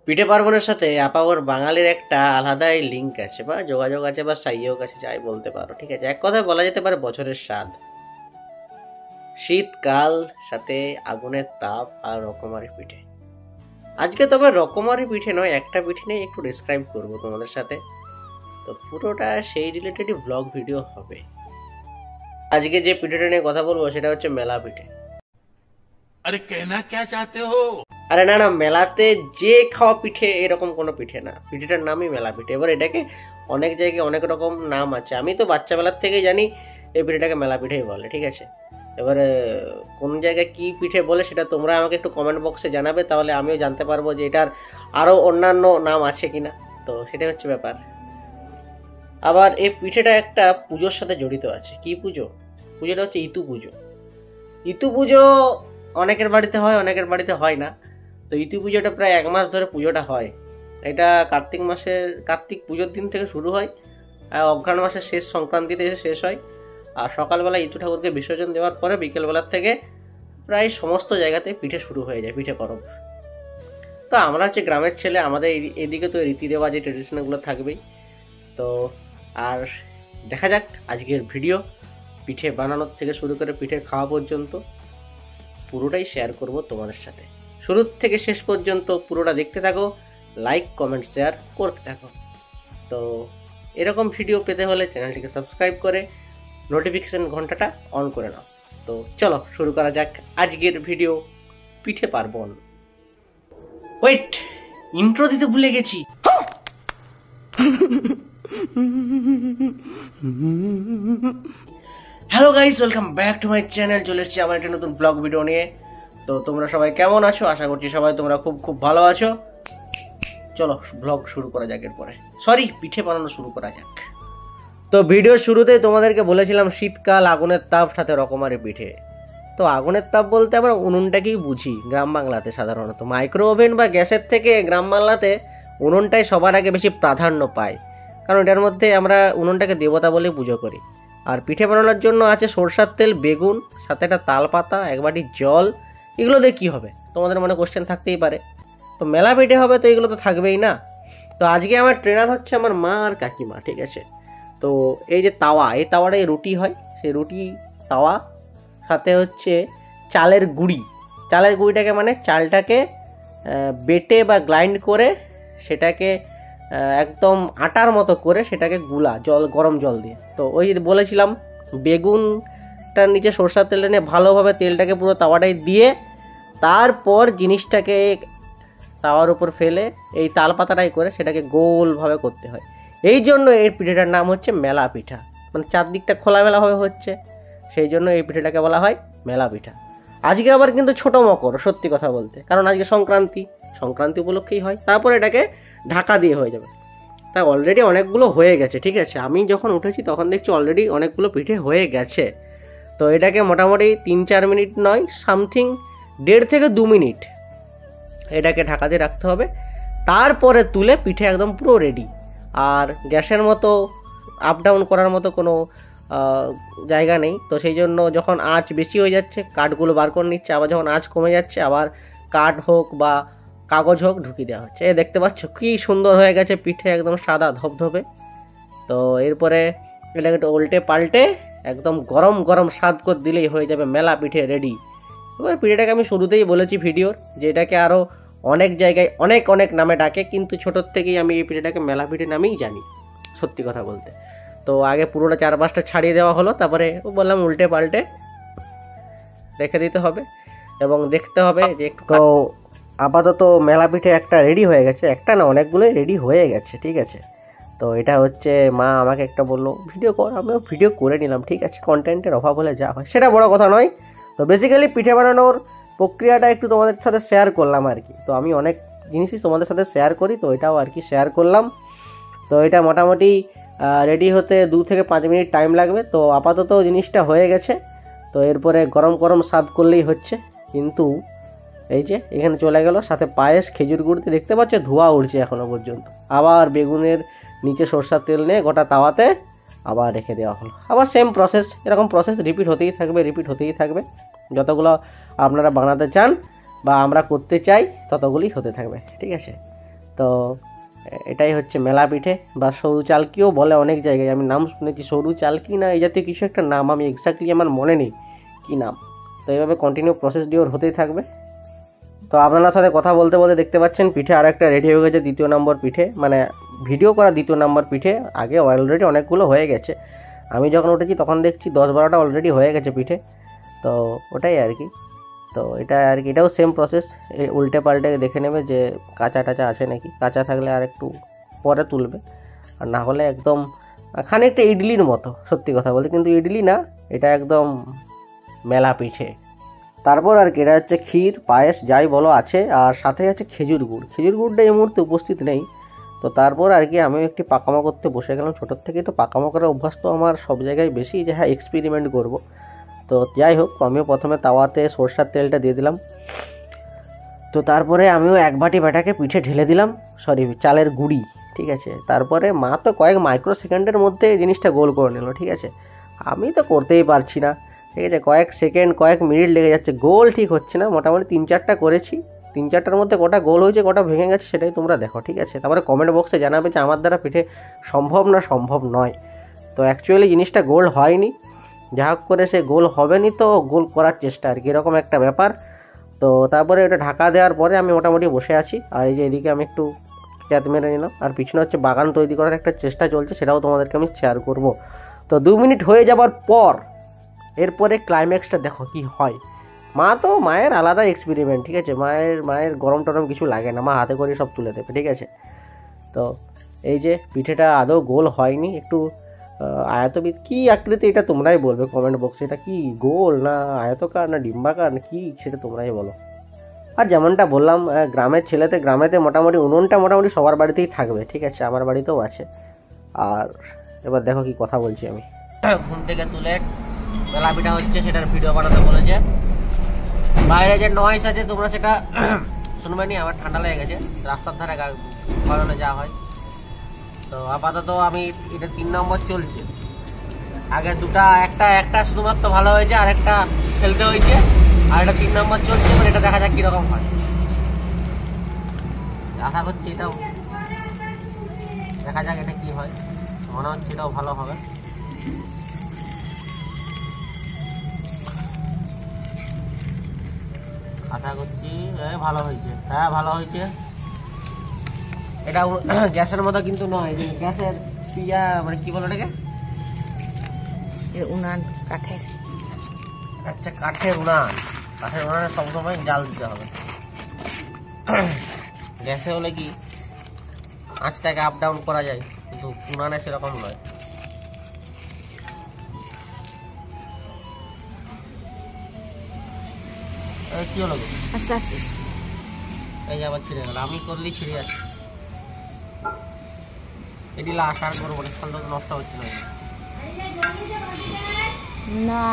পিঠে পার্বণের সাথে আপামর বাঙালির একটা আলাদাই লিঙ্ক আছে বা যোগাযোগ আছে বা সাইয়োগ আছে, যাই বলতে পারো। ঠিক আছে, এক কথায় বলা যেতে পারে বছরের স্বাদ। শীতকাল, সাথে আগুনের তাপ আর রকমারি পিঠে। আজকে তবে রকমারি পিঠে নয়, একটা পিঠে নিয়ে একটু ডিসক্রাইব করবো তোমাদের সাথে। তো পুরোটা সেই রিলেটেডই ব্লগ ভিডিও হবে। আজকে যে পিঠেটা নিয়ে কথা বলবো সেটা হচ্ছে মেলা পিঠে। अरे कहना क्या चाहते हो? আরে না না, মেলাতে যে খাওয়া পিঠে এরকম কোনো পিঠে না, পিঠেটার নামই মেলা পিঠে। এবার এটাকে অনেক জায়গায় অনেক রকম নাম আছে, আমি তো বাচ্চাবেলার থেকেই জানি এই পিঠেটাকে মেলা পিঠেই বলে। ঠিক আছে, এবারে কোন জায়গায় কি পিঠে বলে সেটা তোমরা আমাকে একটু কমেন্ট বক্সে জানাবে, তাহলে আমিও জানতে পারবো যে এটার আরও অন্যান্য নাম আছে কিনা। তো সেটাই হচ্ছে ব্যাপার। আবার এই পিঠেটা একটা পুজোর সাথে জড়িত আছে। কি পুজো? পুজোটা হচ্ছে ইতু পুজো। ইতু পুজো অনেকের বাড়িতে হয়, অনেকের বাড়িতে হয় না। তো ইতু পুজোটা প্রায় 1 মাস ধরে পুজোটা হয়। এটা কার্তিক পুজোর দিন থেকে শুরু হয়, আর অঘ্রাণ মাসের শেষ সংক্রান্তিতে এসে শেষ হয়। আর সকালবেলা ইতু ঠাকুরকে বিসর্জন দেওয়ার পরে বিকেলবেলার থেকে প্রায় সমস্ত জায়গাতে পিঠে শুরু হয়ে যায়, পিঠে পরব। তো আমরা হচ্ছে গ্রামের ছেলে, আমাদের এদিকে তো রীতি রেওয়াজ এই ট্রেডিশনালগুলো থাকবেই। তো আর দেখা যাক আজকের ভিডিও, পিঠে বানানোর থেকে শুরু করে পিঠে খাওয়া পর্যন্ত পুরোটাই শেয়ার করব তোমাদের সাথে। শুরু থেকে শেষ পর্যন্ত পুরোটা দেখতে থাকো, লাইক কমেন্ট শেয়ার করতে থাকো। তো এরকম ভিডিও পেতে হলে চ্যানেলটিকে সাবস্ক্রাইব করে নোটিফিকেশন ঘন্টাটা অন করে নাও। তো চলো শুরু করা যাক আজকের ভিডিও, পিঠে পার্বণ। ওয়েট, ইন্ট্রো দিতে ভুলে গেছি। Hello guys, welcome back to my channel. চলে এসেছি আবার একটা নতুন ব্লগ ভিডিও নিয়ে। তো তোমরা সবাই কেমন আছো? আশা করছি সবাই তোমরা খুব খুব ভালো আছো। চলো ব্লগ শুরু করা যাক, এরপরে পিঠে বানানো শুরু করা যাক। তো ভিডিওর শুরুতেই তোমাদেরকে বলেছিলাম শীতকাল, আগুনের তাপ, সাথে রকমারি পিঠে। তো আগুনের তাপ বলতে আমরা উনুনটাকেই বুঝি গ্রাম বাংলাতে। সাধারণত মাইক্রো ওভেন বা গ্যাসের থেকে গ্রাম বাংলাতে উনুনটাই সবার আগে বেশি প্রাধান্য পায়, কারণ এটার মধ্যে আমরা উনুনটাকে দেবতা বলে পুজো করি। আর পিঠে বানানোর জন্য আছে সরষার তেল, বেগুন, সাথে একটা তাল পাতা, এক বাটি জল। এগুলো দিয়ে কী হবে তোমাদের মনে কোশ্চেন থাকতেই পারে। তো মেলা পিঠে হবে, তো এগুলো তো থাকবেই না। তো আজকে আমার ট্রেনার হচ্ছে আমার মা আর কাকিমা। ঠিক আছে, তো এই যে তাওয়া, এই তাওয়াটাই রুটি হয়, সেই রুটি তাওয়া, সাথে হচ্ছে চালের গুঁড়িটাকে মানে চালটাকে বেটে বা গ্রাইন্ড করে সেটাকে একদম আটার মতো করে সেটাকে গরম জল দিয়ে। তো ওই বলেছিলাম বেগুনটার নিচে সরষার তেল নিয়ে ভালোভাবে তেলটাকে পুরো তাওয়াটায় দিয়ে তারপর জিনিসটাকে তাওয়ার উপর ফেলে এই তাল পাতাটাই করে সেটাকে গোলভাবে করতে হয়। এই জন্য এই পিঠেটার নাম হচ্ছে মেলা পিঠা, মানে চারদিকটা খোলামেলাভাবে হচ্ছে, সেই জন্য এই পিঠেটাকে বলা হয় মেলা পিঠা। আজকে আবার কিন্তু ছোটো মকর, সত্যি কথা বলতে, কারণ আজকে সংক্রান্তি উপলক্ষেই হয়। তারপর এটাকে ঢাকা দিয়ে হয়ে যাবে। তাই অলরেডি অনেকগুলো হয়ে গেছে। ঠিক আছে, আমি যখন উঠেছি তখন দেখছি অলরেডি অনেকগুলো পিঠে হয়ে গেছে। তো এটাকে মোটামুটি 3-4 মিনিট নয়, সামথিং 1.5 থেকে 2 মিনিট এটাকে ঢাকা দিয়ে রাখতে হবে। তারপরে তুলে পিঠে একদম পুরো রেডি। আর গ্যাসের মতো আপ ডাউন করার মতো কোনো জায়গা নেই। তো সেই জন্য যখন আঁচ বেশি হয়ে যাচ্ছে কাঠগুলো বার করে নিচ্ছে, আবার যখন আঁচ কমে যাচ্ছে আবার কাঠ হোক বা কাগজ হোক ঢুকিয়ে দেওয়া হচ্ছে। দেখতে পাচ্ছ কি সুন্দর হয়ে গেছে পিঠে, একদম সাদা ধবধবে। তো এরপরে এটাকে একটু উল্টে পাল্টে একদম গরম গরম স্বাদ করে দিলেই হয়ে যাবে মেলা পিঠে রেডি। এবার পিঠেটাকে আমি শুরুতেই বলেছি ভিডিওর যে এটাকে আরও অনেক জায়গায় অনেক অনেক নামে ডাকে, কিন্তু ছোটোর থেকেই আমি এই পিঠেটাকে মেলা পিঠে নামেই জানি, সত্যি কথা বলতে। তো আগে পুরোটা 4-5টা ছাড়িয়ে দেওয়া হলো, তারপরে বললাম উল্টে পাল্টে রেখে দিতে হবে এবং দেখতে হবে যে একটু। তো আপাতত মেলা পিঠে একটা রেডি হয়ে গেছে, একটা না অনেকগুলোই রেডি হয়ে গেছে। ঠিক আছে, তো এটা হচ্ছে মা আমাকে একটা বললো ভিডিও কর, আমিও ভিডিও করে নিলাম। ঠিক আছে, কন্টেন্টের অভাব হলে যা হয়, সেটা বড় কথা নয়। তো বেসিক্যালি পিঠে বানানোর প্রক্রিয়াটা একটু তোমাদের সাথে শেয়ার করলাম আর কি। তো আমি অনেক জিনিসই তোমাদের সাথে শেয়ার করি, তো এটাও আর কি শেয়ার করলাম। তো এটা মোটামুটি রেডি হতে 2 থেকে 5 মিনিট টাইম লাগবে। তো আপাতত জিনিসটা হয়ে গেছে। তো এরপরে গরম গরম সার্ভ করলেই হচ্ছে। কিন্তু এই যে এখানে চলে গেল সাথে পায়েস, খেজুর গুড়তে, দেখতে পাচ্ছ ধোঁয়া উঠছে এখনো পর্যন্ত। আবার বেগুনের নিচে সরষার তেল নিয়ে গোটা তাওয়াতে আবার রেখে দেওয়া হলো। আবার সেম প্রসেস, এরকম প্রসেস রিপিট হতেই থাকবে। যতগুলো আপনারা বানাতে চান বা আমরা করতে চাই ততগুলি হতে থাকবে। ঠিক আছে, তো এটাই হচ্ছে মেলা পিঠে বা সরু চালকিও বলে অনেক জায়গায়, আমি নাম শুনেছি সরু চালকি না এই জাতীয় কিছু একটা নাম, আমি এক্স্যাক্টলি আমার মনে নেই কী নাম। তো এইভাবে কন্টিনিউ প্রসেস ডিওর হতেই থাকবে। তো আপনার সাথে কথা বলতে বলতে দেখতে পাচ্ছেন পিঠে আর একটা রেডি হয়ে গেছে, দ্বিতীয় নম্বর পিঠে, মানে ভিডিও করা দ্বিতীয় নম্বর পিঠে। আগে অলরেডি অনেকগুলো হয়ে গেছে, আমি যখন উঠেছি তখন দেখছি 10-12টা অলরেডি হয়ে গেছে পিঠে। তো ওটাই আর কি। তো এটা আর কি, এটাও সেম প্রসেস, উল্টে পাল্টে দেখে নেবে যে কাঁচা টাচা আছে নাকি, কাঁচা থাকলে আর একটু পরে তুলবে, আর না হলে একদম খানিকটা ইডলির মতো, সত্যি কথা বলতে কিন্তু ইডলি না, এটা একদম মেলা পিঠে। তারপর আর কি এটা হচ্ছে ক্ষীর পায়েস যাই বলো আছে, আর সাথে আছে খেজুর গুড়। খেজুর গুড়টা এই মুহূর্তে উপস্থিত নেই। তো তারপর আর কি আমিও একটি পাকামো করতে বসে গেলাম। ছোটোর থেকেই তো পাকামো করার অভ্যাস তো আমার সব জায়গায় বেশি, যে হ্যাঁ এক্সপেরিমেন্ট করবো। তো যাই হোক, আমিও প্রথমে তাওয়াতে সরষার তেলটা দিয়ে দিলাম। তো তারপরে আমিও এক বাটি ব্যাটাকে পিঠে ঢেলে দিলাম, সরি চালের গুঁড়ি, ঠিক আছে। তারপরে মা তো কয়েক মাইক্রো সেকেন্ডের মধ্যে এই জিনিসটা গোল করে নিল, ঠিক আছে। আমি তো করতেই পারছি না, ঠিক আছে, কয়েক সেকেন্ড কয়েক মিনিট লেগে যাচ্ছে, গোল ঠিক হচ্ছে না। মোটামুটি 3-4টা করেছি, 3-4টার মধ্যে কটা গোল হয়েছে কটা ভেঙে গেছে সেটাই তোমরা দেখো, ঠিক আছে। তারপরে কমেন্ট বক্সে জানাবে যে আমার দ্বারা পিঠে সম্ভব না সম্ভব নয়। তো অ্যাকচুয়ালি জিনিসটা গোল হয়নি, যা হোক করে সে গোল হবে নি, তো গোল করার চেষ্টা আর কি, এরকম একটা ব্যাপার। তো তারপরে ওটা ঢাকা দেওয়ার পরে আমি মোটামুটি বসে আছি, আর এই যে এদিকে আমি একটু ক্যাত মেরে নিলাম, আর পিছনে হচ্ছে বাগান তৈরি করার একটা চেষ্টা চলছে, সেটাও তোমাদেরকে আমি শেয়ার করব। তো 2 মিনিট হয়ে যাবার পর এরপরে ক্লাইম্যাক্সটা দেখো কি হয়। মা তো মায়ের আলাদা এক্সপেরিমেন্ট, ঠিক আছে, মায়ের গরম টরম কিছু লাগে না, মা হাতে করে সব তুলে দেবে, ঠিক আছে। তো এই যে পিঠেটা আদৌ গোল হয়নি, একটু আয়তবিদ কি আকৃতি এটা তোমরাই বলবে কমেন্ট বক্সে, এটা কি গোল না আয়তকার না ডিম্বাকার না কি, সেটা তোমরাই বলো। আর যেমনটা বললাম গ্রামের ছেলেতে গ্রামেতে মোটামুটি উনুনটা মোটামুটি সবার বাড়িতেই থাকবে, ঠিক আছে, আমার বাড়িতেও আছে। আর এবার দেখো কি কথা বলছি আমি। ঘুম থেকে তুলে মেলা পিঠা হচ্ছে, সেটার ভিডিও বানাতে বলেছে। বাইরে যে নয়েজ আছে তোমরা সেটা শুনবে নি, আমার ঠান্ডা লেগে গেছে, রাস্তার ধারে ঘরে যা হয়। তো আপাতত আমি এটা 3 নম্বর চলছে, আগে দুটা একটা শুধুমাত্র ভালো হয়েছে, আর একটা খেলতে হয়েছে, আর এটা 3 নম্বর চলছে। এবার এটা দেখা যাক কিরকম হয়, আশা করছি এটাও দেখা যাক এটা কি হয়, মনে হচ্ছে এটাও ভালো হবে। আশা করছি ভালো হয়েছে, হ্যাঁ ভালো হয়েছে। এটা গ্যাসের মতো কিন্তু নয়, যে গ্যাসের পিয়া মানে কি বলো এটাকে, উনান কাঠের। আচ্ছা কাঠের উনান, কাঠের উনানে সবসময় জাল দিতে হবে। গ্যাসে হলে কি আঁচটাকে আপ ডাউন করা যায়, কিন্তু উনানে সেরকম নয়। কি হলো আস্তে আস্তে এই যে আবার ছিঁড়ে গেল, আমি করলেই ছিঁড়ে যাচ্ছে। এটি লাশ আর করবো না, ফল নষ্ট হচ্ছে না।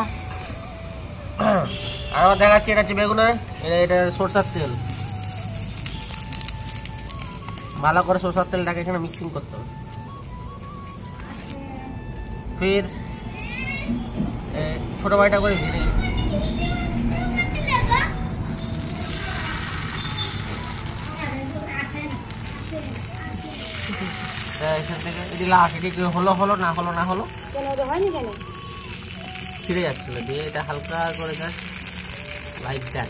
আর আবার দেখাচ্ছি এটা হচ্ছে বেগুনের, এটা সরষার তেল, ভালো করে সরষার তেলটাকে এখানে মিক্সিং করতে হবে। ফির ছোট বাড়িটা করে ঘিরে এখান থেকে এটি লাশ, এটি হলো হলো না হলো না হলো ছিঁড়ে যাচ্ছিল, দিয়ে এটা হালকা করে দেখ লাইট দেখ।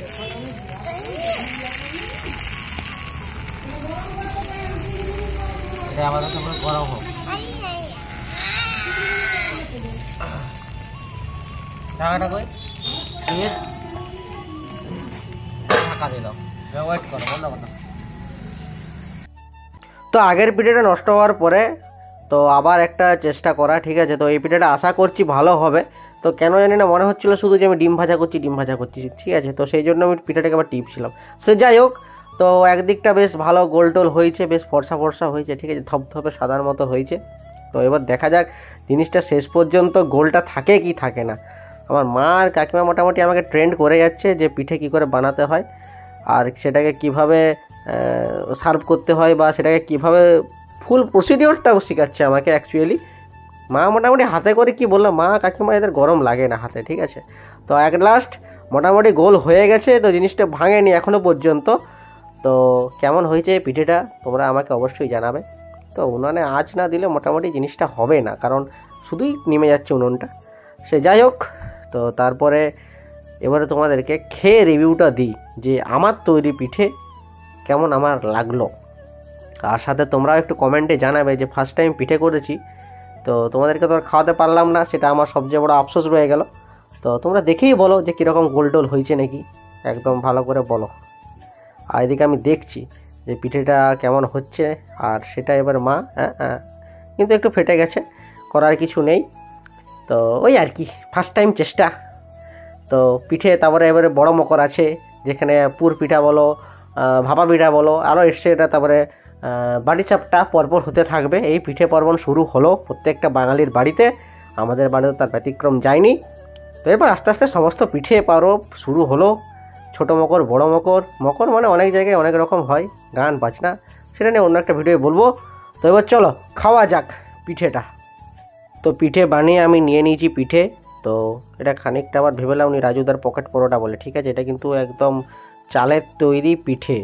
এটা আবার গরম হোক, ঢাকাটা কই ঢাকা দিয়ে দাও, ওয়েট করো, বন্ধ করো। তো আগের পিঠেটা নষ্ট হওয়ার পরে তো আবার একটা চেষ্টা করা, ঠিক আছে। তো এই পিঠেটা আশা করছি ভালো হবে। তো কেন জানি না মনে হচ্ছিলো শুধু যে আমি ডিম ভাজা করছি, ঠিক আছে। তো সেই জন্য আমি পিঠাটাকে আবার টিপছিলাম। সে যাই হোক, তো একদিকটা বেশ ভালো গোল টোল হয়েছে, বেশ ফর্সা হয়েছে, ঠিক আছে, ধপধপে সাদার মতো হয়েছে। তো এবার দেখা যাক জিনিসটা শেষ পর্যন্ত গোলটা থাকে কি থাকে না। আমার মা আর কাকিমা মোটামুটি আমাকে ট্রেন্ড করে যাচ্ছে যে পিঠে কী করে বানাতে হয়, আর সেটাকে কিভাবে সার্ভ করতে হয়, বা সেটাকে কিভাবে ফুল প্রসিডিওরটাও শেখাচ্ছে আমাকে অ্যাকচুয়ালি। মা মোটামুটি হাতে করে কি বললাম, মা কাকিমা এদের গরম লাগে না হাতে, ঠিক আছে। তো এক লাস্ট মোটামুটি গোল হয়ে গেছে, তো জিনিসটা ভাঙেনি এখনও পর্যন্ত। তো কেমন হয়েছে পিঠেটা তোমরা আমাকে অবশ্যই জানাবে। তো উনানে আঁচ না দিলে মোটামুটি জিনিসটা হবে না, কারণ শুধুই নেমে যাচ্ছে উনুনটা। সে যাই হোক, তো তারপরে এবারে তোমাদেরকে খেয়ে রিভিউটা দিই যে আমার তৈরি পিঠে কেমন আমার লাগলো। আর সাথে তোমরাও একটু কমেন্টে জানাবে যে ফার্স্ট টাইম পিঠে করেছি, তো তোমাদেরকে তো আর খাওয়াতে পারলাম না, সেটা আমার সবচেয়ে বড় আফসোস রয়ে গেল। তো তোমরা দেখেই বলো যে কীরকম গোল টোল হয়েছে নাকি, একদম ভালো করে বলো। আর এদিকে আমি দেখছি যে পিঠেটা কেমন হচ্ছে, আর সেটা এবার মা কিন্তু একটু ফেটে গেছে, করার কিছু নেই। তো ওই আর কি, ফার্স্ট টাইম চেষ্টা। তো পিঠে তারপরে এবারে বড় মকর আছে, যেখানে পুর পিঠা বলো, ভাপা পিঠা বলো, আরও এসছে এটা। তারপরে বাড়ি চাপটা পরপর হতে থাকবে। এই পিঠে পার্বণ শুরু হলো প্রত্যেকটা বাঙালির বাড়িতে, আমাদের বাড়িতে তার ব্যতিক্রম যায়নি। তো এবার আস্তে আস্তে সমস্ত পিঠে পরব শুরু হলো। ছোটো মকর, বড় মকর, মকর মানে অনেক জায়গায় অনেক রকম হয়, গান বাজনা, সেটা নিয়ে অন্য একটা ভিডিও বলবো। তো এবার চলো খাওয়া যাক পিঠেটা। তো পিঠে বানিয়ে আমি নিয়ে নিয়েছি পিঠে। তো এটা খানিকটা আবার ভেবেলাম উনি রাজুদার পকেট পরোটা বলে, ঠিক আছে, এটা কিন্তু একদম চালের তৈরি পিঠে।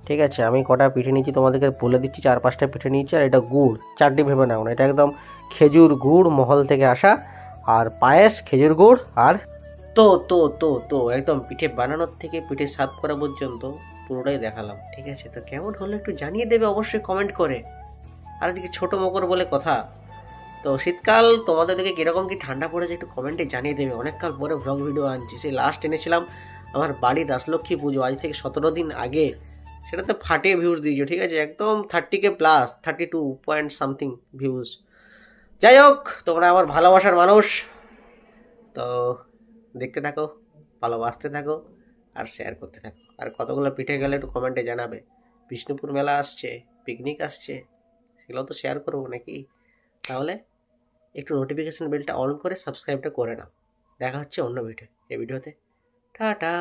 ঠিক আছে, আমি কটা পিঠে নিয়েছি তোমাদেরকে বলে দিচ্ছি, 4-5টা পিঠে নিয়েছি। আর এটা গুড়, চারটি ভেবে নাও না, এটা একদম খেজুর গুড় মহল থেকে আসা, আর পায়েস খেজুর গুড়। আর তো তো তো তো একদম পিঠে বানানোর থেকে পিঠে সার্ভ করা পর্যন্ত পুরোটাই দেখালাম, ঠিক আছে। তো কেমন হলো একটু জানিয়ে দেবে অবশ্যই কমেন্ট করে। আর এদিকে ছোটো মকর বলে কথা, তো শীতকাল তোমাদের দিকে কীরকম কি ঠান্ডা পড়েছে একটু কমেন্টে জানিয়ে দেবে। অনেককাল পরে ভ্লগ ভিডিও আনছি, সেই লাস্ট এনেছিলাম আমার বাড়ির রাজলক্ষ্মী পুজো, আজ থেকে 17 দিন আগে। সেটাতে ফাটিয়ে ভিউজ দিয়েছো, ঠিক আছে, একদম 30K plus, 32 point something views. যাই হোক, তোমরা আমার ভালোবাসার মানুষ, তো দেখতে থাকো, ভালোবাসতে থাকো, আর শেয়ার করতে থাকো। আর কতগুলো পিঠে গেলে একটু কমেন্টে জানাবে। বিষ্ণুপুর মেলা আসছে, পিকনিক আসছে, সেগুলো তো শেয়ার করবো নাকি। তাহলে একটু নোটিফিকেশান বেলটা অন করে সাবস্ক্রাইবটা করে নাও। দেখা হচ্ছে অন্য ভিডিও, এই ভিডিওতে টাটা।